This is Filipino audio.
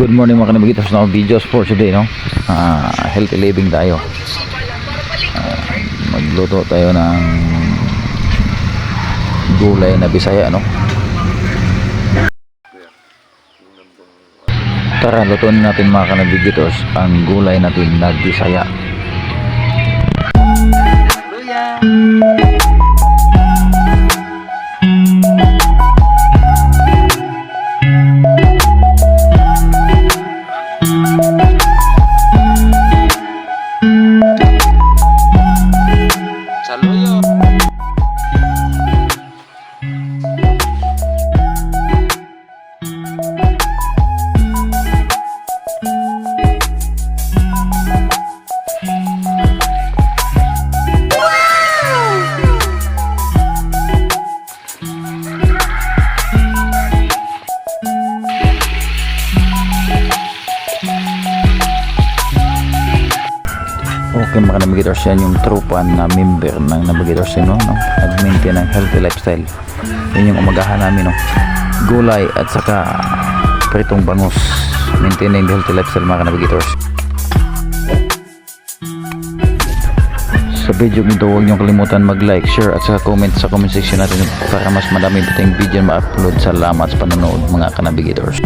Good morning mga kanabigitas na videos for today, no? Healthy living tayo. Magluto tayo ng gulay na Bisaya, no? Tara, lutuin natin mga kanabigitas ang gulay natin na Bisaya. Okay mga navigators, yan yung tropa na member ng navigators, no? Nag-maintain ng healthy lifestyle. Yan yung umagahan namin, no? Gulay at saka pritong bangus. Maintaining the healthy lifestyle mga navigators. Sa video nito, huwag niyong kalimutan mag-like, share at saka comment sa comment section natin para mas madami pa tayong video na ma-upload. Salamat sa panonood mga navigators.